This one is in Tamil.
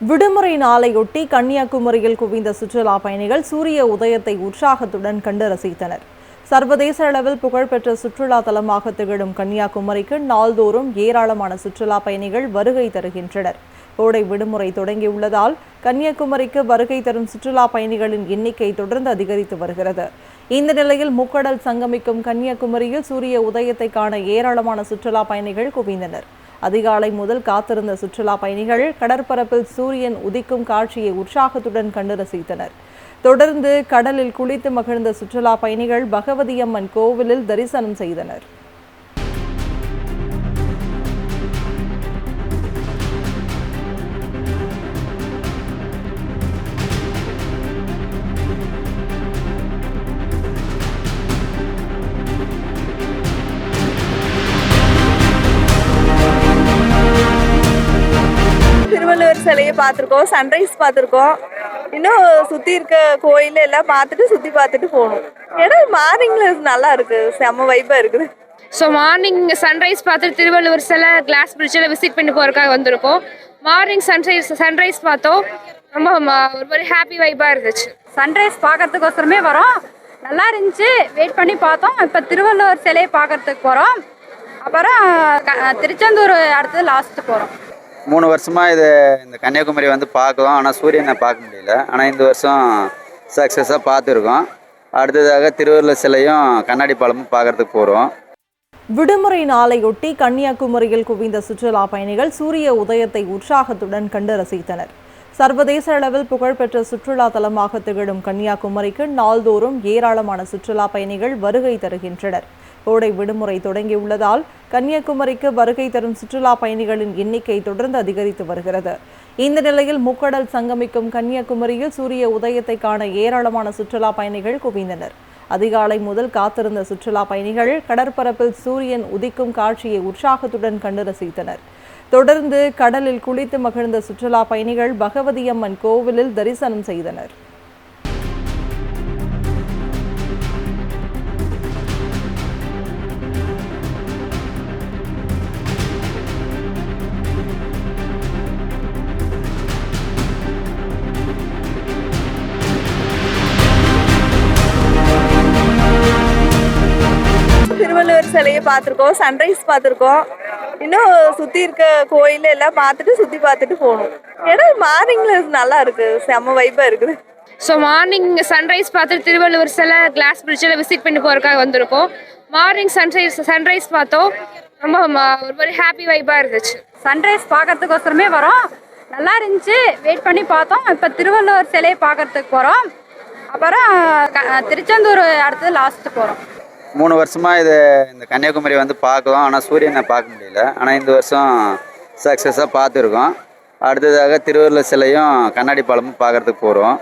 விடுமுறை நாளையொட்டி கன்னியாகுமரியில் குவிந்த சுற்றுலா பயணிகள் சூரிய உதயத்தை உற்சாகத்துடன் கண்டு ரசித்தனர். சர்வதேச அளவில் புகழ்பெற்ற சுற்றுலா தலமாக திகழும் கன்னியாகுமரிக்கு நாள்தோறும் ஏராளமான சுற்றுலா பயணிகள் வருகை தருகின்றனர். கோடை விடுமுறை தொடங்கியுள்ளதால் கன்னியாகுமரிக்கு வருகை தரும் சுற்றுலா பயணிகளின் எண்ணிக்கை தொடர்ந்து அதிகரித்து வருகிறது. இந்த நிலையில் முக்கடல் சங்கமிக்கும் கன்னியாகுமரியில் சூரிய உதயத்தை காண ஏராளமான சுற்றுலா பயணிகள் குவிந்தனர். அதிகாலை முதல் காத்திருந்த சுற்றுலா பயணிகள் கடற்பரப்பில் சூரியன் உதிக்கும் காட்சியை உற்சாகத்துடன் கண்டு ரசித்தனர். தொடர்ந்து கடலில் குளித்து மகிழ்ந்த சுற்றுலா பயணிகள் பகவதியம்மன் கோவிலில் தரிசனம் செய்தனர். திருவள்ளுவர் சிலையை பார்த்துருக்கோம், சன்ரைஸ் பார்த்துருக்கோம். இன்னும் சுற்றி இருக்க கோயில் எல்லாம் பார்த்துட்டு சுற்றி பார்த்துட்டு போகணும். ஏன்னா மார்னிங்ல நல்லா இருக்கு, செம்ம வைப்பாக இருக்குது. ஸோ மார்னிங் சன்ரைஸ் பார்த்துட்டு திருவள்ளுவர் சிலை, கிளாஸ் பிரிட்ஜில் விசிட் பண்ணி போகிறதுக்காக வந்திருக்கோம். மார்னிங் சன்ரைஸ் பார்த்தோம், ரொம்ப ஒரு மாதிரி ஹாப்பி வைப்பாக இருந்துச்சு. சன்ரைஸ் பார்க்கறதுக்கோசரமே வரோம், நல்லா இருந்துச்சு. வெயிட் பண்ணி பார்த்தோம். இப்போ திருவள்ளுவர் சிலையை பார்க்கறதுக்கு போகிறோம். அப்புறம் திருச்செந்தூர் அடுத்தது லாஸ்ட்டு போகிறோம். 3 வருஷமாக இந்த கன்னியாகுமரி பார்க்குவோம், ஆனால் சூரியனை பார்க்க முடியல. ஆனால் இந்த வருஷம் சக்ஸஸாக பார்த்துருக்கோம். அடுத்ததாக திருவள்ளுவர் சிலையும் கண்ணாடி பாலமும் பார்க்கறதுக்கு போகிறோம். விடுமுறை நாளையொட்டி கன்னியாகுமரியில் குவிந்த சுற்றுலா பயணிகள் சூரிய உதயத்தை உற்சாகத்துடன் கண்டு ரசித்தனர். சர்வதேச அளவில் புகழ்பெற்ற சுற்றுலா தலமாக திகழும் கன்னியாகுமரிக்கு நாள்தோறும் ஏராளமான சுற்றுலா பயணிகள் வருகை தருகின்றனர். கோடை விடுமுறை தொடங்கியுள்ளதால் கன்னியாகுமரிக்கு வருகை தரும் சுற்றுலா பயணிகளின் எண்ணிக்கை தொடர்ந்து அதிகரித்து வருகிறது. இந்த நிலையில் முக்கடல் சங்கமிக்கும் கன்னியாகுமரியில் சூரிய உதயத்தை காண ஏராளமான சுற்றுலா பயணிகள் குவிந்தனர். அதிகாலை முதல் காத்திருந்த சுற்றுலா பயணிகள் கடற்பரப்பில் சூரியன் உதிக்கும் காட்சியை உற்சாகத்துடன் கண்டு ரசித்தனர். தொடர்ந்து கடலில் குளித்து மகிழ்ந்த சுற்றுலா பயணிகள் பகவதியம்மன் கோவிலில் தரிசனம் செய்தனர். திருவள்ளுவர் சிலையை பார்த்துருக்கோம், சன்ரைஸ் பார்த்துருக்கோம். இன்னும் சுற்றி இருக்க கோயில் எல்லாம் பார்த்துட்டு சுற்றி பார்த்துட்டு போகணும். ஏன்னா மார்னிங்ல நல்லா இருக்கு, செம்ம வைப்பாக இருக்குது. ஸோ மார்னிங் சன்ரைஸ் பார்த்துட்டு திருவள்ளுவர் சிலை, கிளாஸ் பிரிட்ஜில் விசிட் பண்ணி போகிறதுக்காக வந்திருக்கோம். மார்னிங் சன்ரைஸ் பார்த்தோம், ரொம்ப ஒரு மாதிரி ஹாப்பி வைப்பாக இருந்துச்சு. சன்ரைஸ் பார்க்கறதுக்கோசரமே வரோம், நல்லா இருந்துச்சு. வெயிட் பண்ணி பார்த்தோம். இப்போ திருவள்ளுவர் சிலையை பார்க்கறதுக்கு போகிறோம். அப்புறம் திருச்செந்தூர் அடுத்தது லாஸ்ட்டு போகிறோம். 3 வருஷமாக இந்த கன்னியாகுமரி பார்க்குவோம், ஆனால் சூரியனை பார்க்க முடியல. ஆனால் இந்த வருஷம் சக்ஸஸாக பார்த்துருக்கோம். அடுத்ததாக திருவள்ளுவர் சிலையும் கண்ணாடி பாலமும் பார்க்கறதுக்கு போகிறோம்.